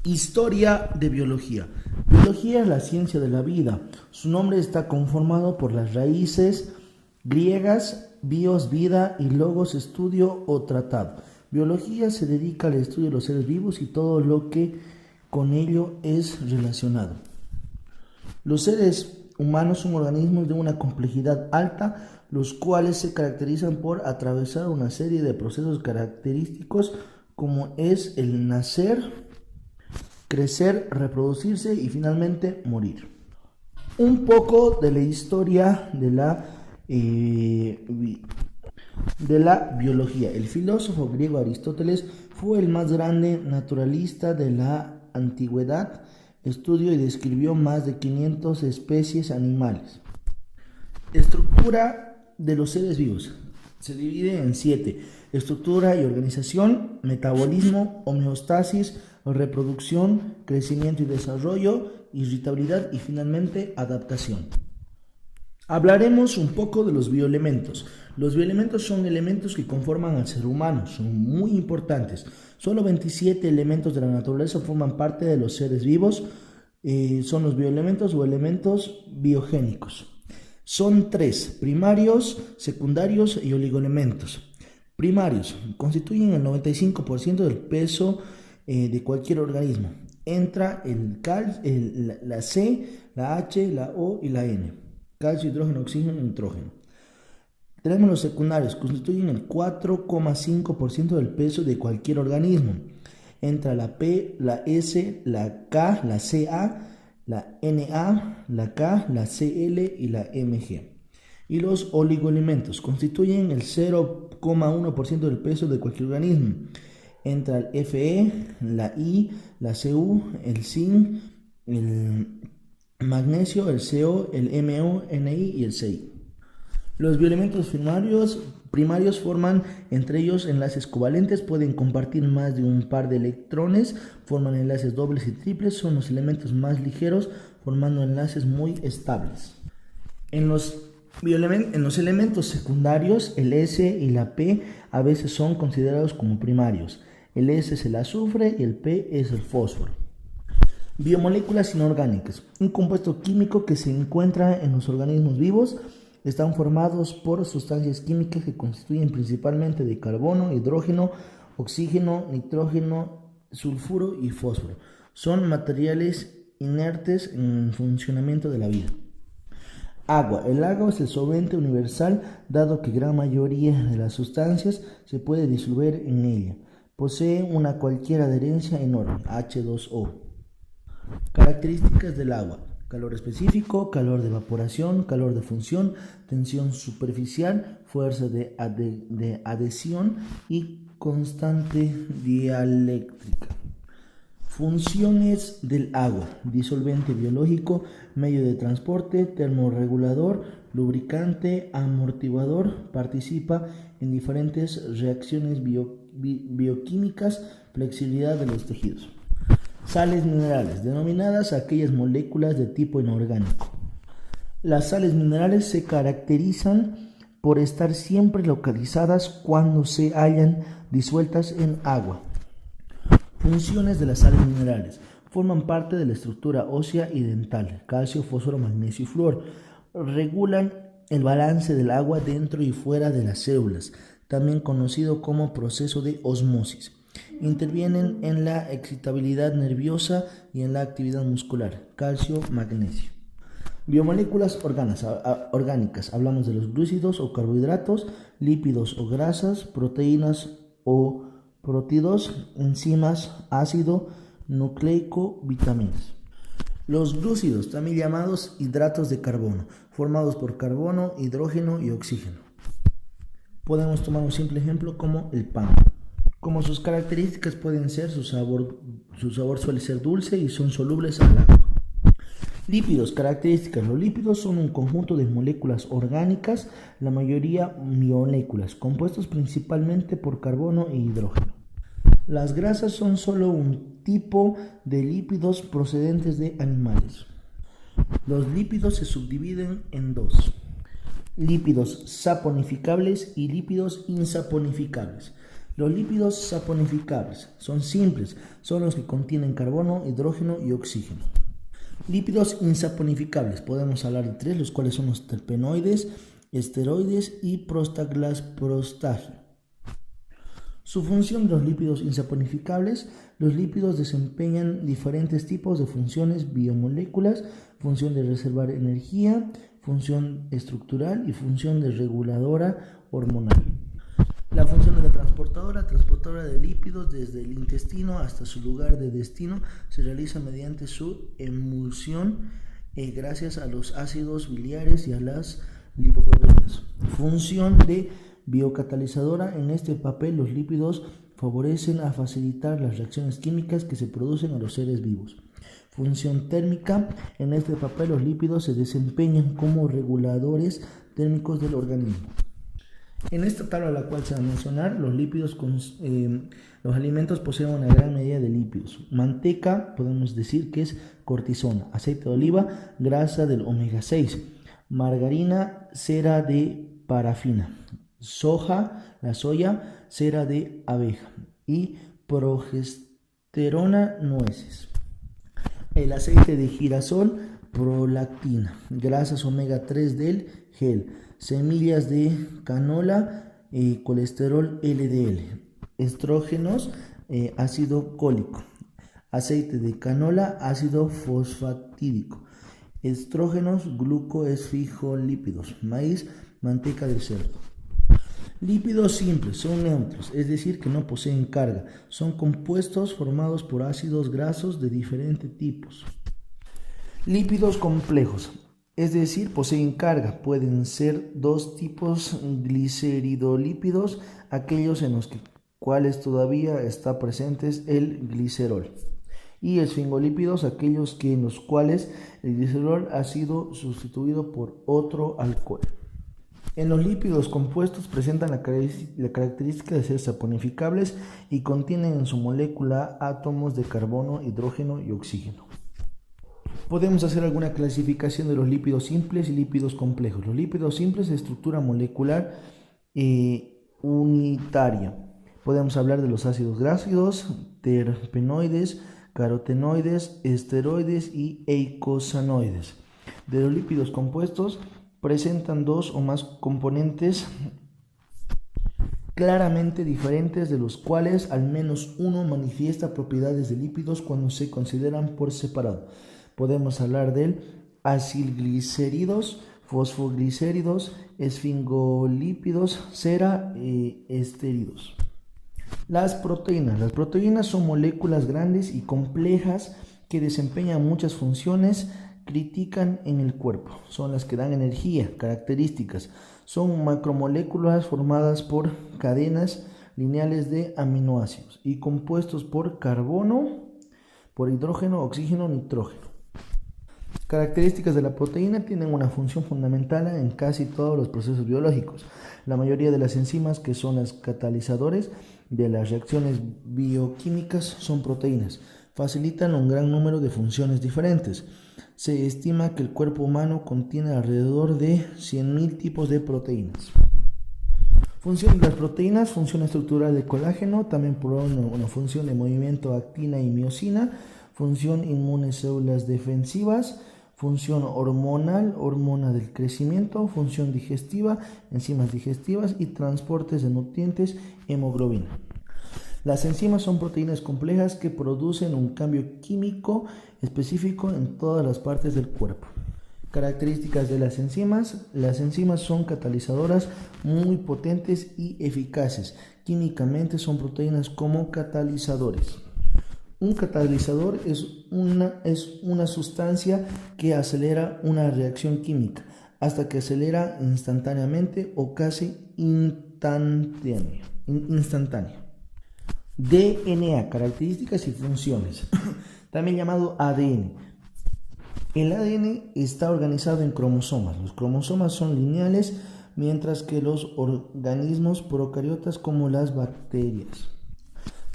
Historia de biología. Biología es la ciencia de la vida. Su nombre está conformado por las raíces griegas bios, vida y logos, estudio o tratado. Biología se dedica al estudio de los seres vivos y todo lo que con ello es relacionado. Los seres humanos son organismos de una complejidad alta, los cuales se caracterizan por atravesar una serie de procesos característicos como es el nacer, crecer, reproducirse y finalmente morir. Un poco de la historia de la biología. El filósofo griego Aristóteles fue el más grande naturalista de la antigüedad. Estudió y describió más de 500 especies animales. Estructura de los seres vivos. Se divide en 7. Estructura y organización, metabolismo, homeostasis, reproducción, crecimiento y desarrollo, irritabilidad y finalmente adaptación. Hablaremos un poco de los bioelementos. Los bioelementos son elementos que conforman al ser humano, son muy importantes. Solo 27 elementos de la naturaleza forman parte de los seres vivos. Son los bioelementos o elementos biogénicos. Son 3, primarios, secundarios y oligoelementos. Primarios constituyen el 95% del peso de cualquier organismo. Entra la C, la H, la O y la N. Calcio, hidrógeno, oxígeno y nitrógeno. Tenemos los secundarios, constituyen el 4,5% del peso de cualquier organismo. Entra la P, la S, la K, la CA, la Na, la K, la Cl y la Mg. Y los oligoelementos constituyen el 0,1% del peso de cualquier organismo. Entra el Fe, la I, la Cu, el Zinc, el magnesio, el Co, el Mo, Ni y el Ci. Los bioelementos primarios forman entre ellos enlaces covalentes, pueden compartir más de un par de electrones, forman enlaces dobles y triples, son los elementos más ligeros, formando enlaces muy estables. En los elementos secundarios, el S y la P a veces son considerados como primarios. El S es el azufre y el P es el fósforo. Biomoléculas inorgánicas. Un compuesto químico que se encuentra en los organismos vivos. Están formados por sustancias químicas que constituyen principalmente de carbono, hidrógeno, oxígeno, nitrógeno, sulfuro y fósforo. Son materiales inertes en el funcionamiento de la vida. Agua. El agua es el solvente universal, dado que gran mayoría de las sustancias se puede disolver en ella. Posee una cualquier adherencia enorme, H2O. Características del agua. Calor específico, calor de evaporación, calor de función, tensión superficial, fuerza de adhesión y constante dieléctrica. Funciones del agua: disolvente biológico, medio de transporte, termorregulador, lubricante, amortiguador, participa en diferentes reacciones bioquímicas, flexibilidad de los tejidos. Sales minerales, denominadas aquellas moléculas de tipo inorgánico. Las sales minerales se caracterizan por estar siempre localizadas cuando se hallan disueltas en agua. Funciones de las sales minerales. Forman parte de la estructura ósea y dental, calcio, fósforo, magnesio y flúor. Regulan el balance del agua dentro y fuera de las células, también conocido como proceso de osmosis. Intervienen en la excitabilidad nerviosa y en la actividad muscular, calcio, magnesio. Biomoléculas orgánicas. Hablamos de los glúcidos o carbohidratos, lípidos o grasas, proteínas o prótidos, enzimas, ácido nucleico, vitaminas. Los glúcidos, también llamados hidratos de carbono, formados por carbono, hidrógeno y oxígeno. Podemos tomar un simple ejemplo como el pan. Como sus características pueden ser, su sabor suele ser dulce y son solubles al agua. Lípidos, características. Los lípidos son un conjunto de moléculas orgánicas, la mayoría moléculas, compuestos principalmente por carbono e hidrógeno. Las grasas son solo un tipo de lípidos procedentes de animales. Los lípidos se subdividen en dos: lípidos saponificables y lípidos insaponificables. Los lípidos saponificables son simples, son los que contienen carbono, hidrógeno y oxígeno. Lípidos insaponificables, podemos hablar de tres, los cuales son los terpenoides, esteroides y prostaglasprostagio. Su función de los lípidos insaponificables: los lípidos desempeñan diferentes tipos de funciones biomoléculas, función de reservar energía, función estructural y función de reguladora hormonal. La función de la transportadora de lípidos desde el intestino hasta su lugar de destino, se realiza mediante su emulsión gracias a los ácidos biliares y a las lipoproteínas. Función de biocatalizadora: en este papel los lípidos favorecen a facilitar las reacciones químicas que se producen a los seres vivos. Función térmica: en este papel los lípidos se desempeñan como reguladores térmicos del organismo. En esta tabla, la cual se va a mencionar, los alimentos poseen una gran medida de lípidos. Manteca, podemos decir que es cortisona. Aceite de oliva, grasa del omega 6. Margarina, cera de parafina. Soja, la soya, cera de abeja. Y progesterona, nueces. El aceite de girasol, prolactina. Grasas omega 3 del gel. Semillas de canola, colesterol LDL, estrógenos, ácido cólico, aceite de canola, ácido fosfatídico, estrógenos, glucoesfingolípidos, maíz, manteca de cerdo. Lípidos simples son neutros, es decir, que no poseen carga, son compuestos formados por ácidos grasos de diferentes tipos. Lípidos complejos, es decir, poseen carga. Pueden ser dos tipos: gliceridolípidos, aquellos en los cuales todavía está presente el glicerol, y esfingolípidos, aquellos en los cuales el glicerol ha sido sustituido por otro alcohol. En los lípidos compuestos presentan la característica de ser saponificables y contienen en su molécula átomos de carbono, hidrógeno y oxígeno. Podemos hacer alguna clasificación de los lípidos simples y lípidos complejos. Los lípidos simples de estructura molecular unitaria. Podemos hablar de los ácidos grasos, terpenoides, carotenoides, esteroides y eicosanoides. De los lípidos compuestos, presentan dos o más componentes claramente diferentes, de los cuales al menos uno manifiesta propiedades de lípidos cuando se consideran por separado. Podemos hablar de acilglicéridos, fosfoglicéridos, esfingolípidos, cera esteridos. Las proteínas son moléculas grandes y complejas que desempeñan muchas funciones críticas en el cuerpo. Son las que dan energía. Características: son macromoléculas formadas por cadenas lineales de aminoácidos y compuestos por carbono, por hidrógeno, oxígeno, nitrógeno. Características de la proteína: tienen una función fundamental en casi todos los procesos biológicos. La mayoría de las enzimas, que son los catalizadores de las reacciones bioquímicas, son proteínas. Facilitan un gran número de funciones diferentes. Se estima que el cuerpo humano contiene alrededor de 100.000 tipos de proteínas. Función de las proteínas: función estructural de colágeno, también por una función de movimiento actina y miosina, función inmune, células defensivas, función hormonal, hormona del crecimiento, función digestiva, enzimas digestivas y transportes de nutrientes, hemoglobina. Las enzimas son proteínas complejas que producen un cambio químico específico en todas las partes del cuerpo. Características de las enzimas: las enzimas son catalizadoras muy potentes y eficaces. Químicamente son proteínas como catalizadores. Un catalizador es una sustancia que acelera una reacción química hasta que acelera instantáneamente o casi instantánea. DNA, características y funciones, también llamado ADN. El ADN está organizado en cromosomas. Los cromosomas son lineales, mientras que los organismos procariotas, como las bacterias.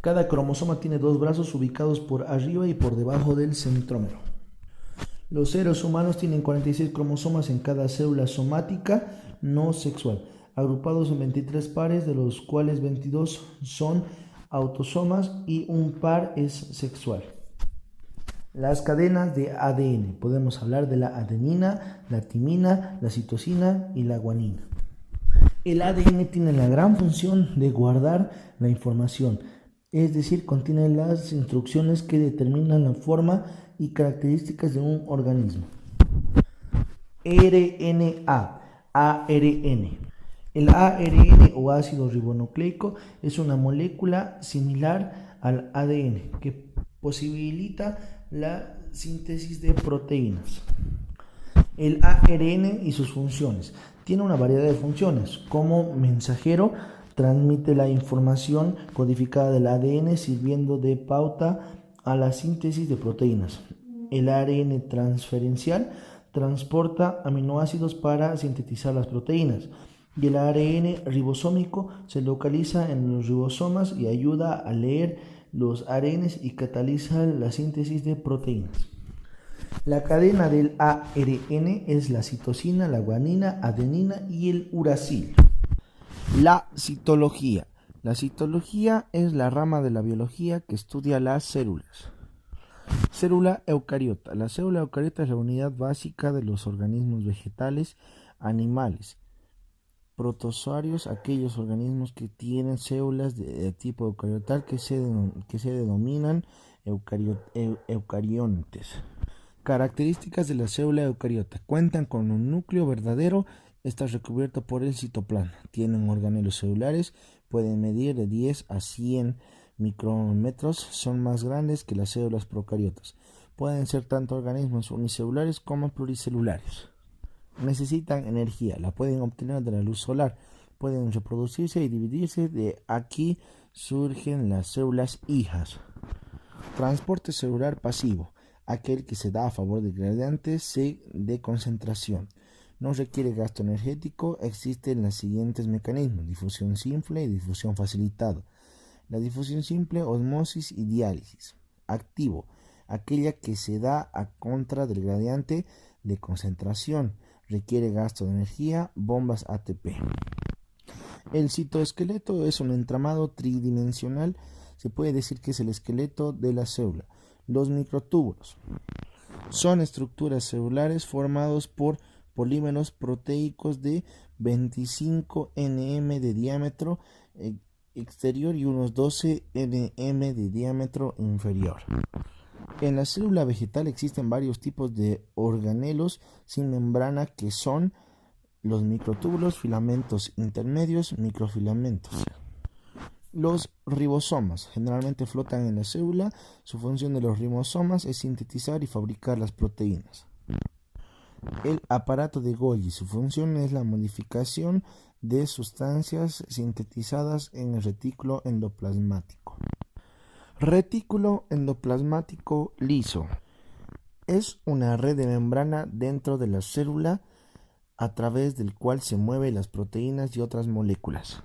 Cada cromosoma tiene dos brazos ubicados por arriba y por debajo del centrómero. Los seres humanos tienen 46 cromosomas en cada célula somática no sexual. agrupados en 23 pares, de los cuales 22 son autosomas y un par es sexual. Las cadenas de ADN. Podemos hablar de la adenina, la timina, la citosina y la guanina. El ADN tiene la gran función de guardar la información, es decir, contiene las instrucciones que determinan la forma y características de un organismo. RNA, ARN. El ARN o ácido ribonucleico es una molécula similar al ADN que posibilita la síntesis de proteínas. El ARN y sus funciones. Tiene una variedad de funciones. Como mensajero, transmite la información codificada del ADN sirviendo de pauta a la síntesis de proteínas. El ARN transferencial transporta aminoácidos para sintetizar las proteínas. Y el ARN ribosómico se localiza en los ribosomas y ayuda a leer los ARNs y cataliza la síntesis de proteínas. La cadena del ARN es la citosina, la guanina, adenina y el uracil. La citología. La citología es la rama de la biología que estudia las células. Célula eucariota. La célula eucariota es la unidad básica de los organismos vegetales, animales, protozoarios, aquellos organismos que tienen células de tipo eucariotal que se denominan eucariontes. Características de la célula eucariota. Cuentan con un núcleo verdadero, está recubierto por el citoplasma. Tienen organelos celulares, pueden medir de 10 a 100 micrómetros, son más grandes que las células procariotas. Pueden ser tanto organismos unicelulares como pluricelulares. Necesitan energía, la pueden obtener de la luz solar, pueden reproducirse y dividirse, de aquí surgen las células hijas. Transporte celular pasivo, aquel que se da a favor de gradientes de concentración. No requiere gasto energético, existen los siguientes mecanismos: difusión simple y difusión facilitada. La difusión simple, osmosis y diálisis. Activo, aquella que se da a contra del gradiente de concentración, requiere gasto de energía, bombas ATP. El citoesqueleto es un entramado tridimensional, se puede decir que es el esqueleto de la célula. Los microtúbulos son estructuras celulares formados por polímeros proteicos de 25 nm de diámetro exterior y unos 12 nm de diámetro inferior. En la célula vegetal existen varios tipos de organelos sin membrana que son los microtúbulos, filamentos intermedios, microfilamentos. Los ribosomas generalmente flotan en la célula. Su función de los ribosomas es sintetizar y fabricar las proteínas. El aparato de Golgi, su función es la modificación de sustancias sintetizadas en el retículo endoplasmático. Retículo endoplasmático liso. Es una red de membrana dentro de la célula a través del cual se mueven las proteínas y otras moléculas.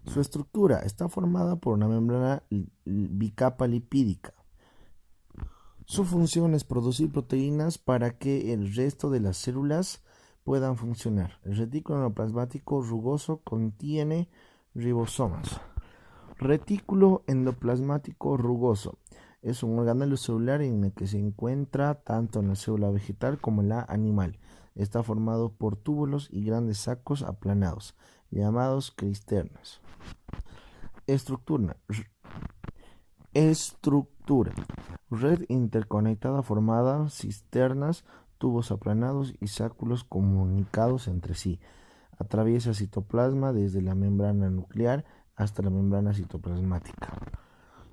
Su estructura está formada por una membrana bicapa lipídica. Su función es producir proteínas para que el resto de las células puedan funcionar. El retículo endoplasmático rugoso contiene ribosomas. Retículo endoplasmático rugoso es un organelo celular en el que se encuentra tanto en la célula vegetal como en la animal. Está formado por túbulos y grandes sacos aplanados, llamados cristernas. Estructura. Red interconectada formada, cisternas, tubos aplanados y sacos comunicados entre sí. Atraviesa citoplasma desde la membrana nuclear hasta la membrana citoplasmática.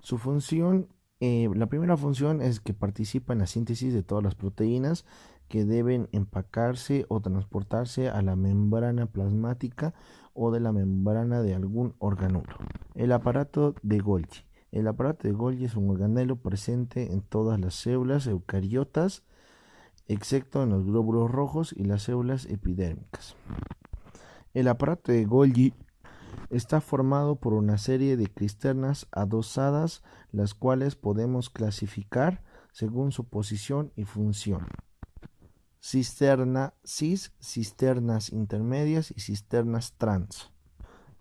Su función, la primera función es que participa en la síntesis de todas las proteínas que deben empacarse o transportarse a la membrana plasmática o de la membrana de algún organulo. El aparato de Golgi. El aparato de Golgi es un organelo presente en todas las células eucariotas, excepto en los glóbulos rojos y las células epidérmicas. El aparato de Golgi está formado por una serie de cisternas adosadas, las cuales podemos clasificar según su posición y función. cisterna cis, cisternas intermedias y cisternas trans.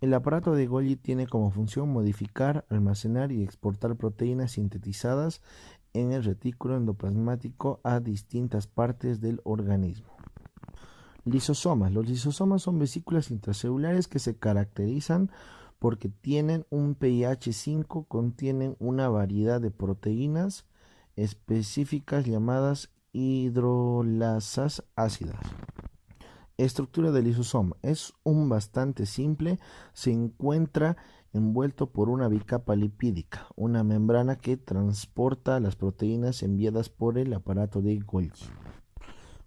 El aparato de Golgi tiene como función modificar, almacenar y exportar proteínas sintetizadas en el retículo endoplasmático a distintas partes del organismo. Lisosomas. Los lisosomas son vesículas intracelulares que se caracterizan porque tienen un pH 5, contienen una variedad de proteínas específicas llamadas hidrolasas ácidas. Estructura del lisosoma. Es un bastante simple, se encuentra envuelto por una bicapa lipídica, una membrana que transporta las proteínas enviadas por el aparato de Golgi.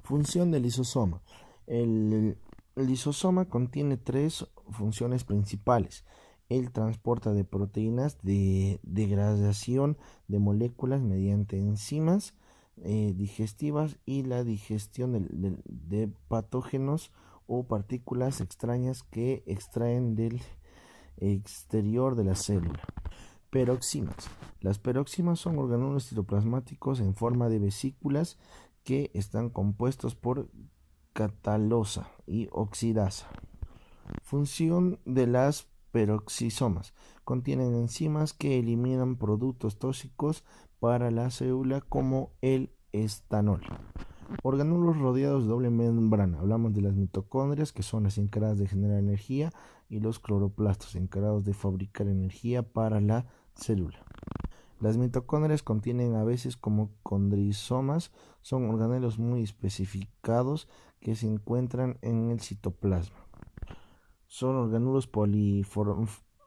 Función del lisosoma. El lisosoma contiene tres funciones principales. Él transporta de proteínas de degradación de moléculas mediante enzimas digestivas y la digestión de patógenos o partículas extrañas que extraen del exterior de la célula. Peroximas. Las peroximas son orgánulos citoplasmáticos en forma de vesículas que están compuestos por catalosa y oxidasa. Función de las peroxisomas. Contienen enzimas que eliminan productos tóxicos para la célula como el estanol. Orgánulos rodeados de doble membrana. Hablamos de las mitocondrias, que son las encargadas de generar energía, y los cloroplastos, encargados de fabricar energía para la célula. Las mitocondrias contienen a veces como condrisomas, son organelos muy especificados que se encuentran en el citoplasma. Son orgánulos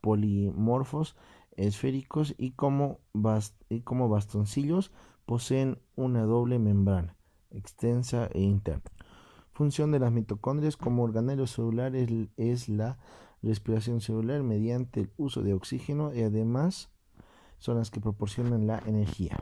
polimorfos, esféricos y como bastoncillos poseen una doble membrana, extensa e interna. Función de las mitocondrias como organelos celulares es la respiración celular mediante el uso de oxígeno y además son las que proporcionan la energía.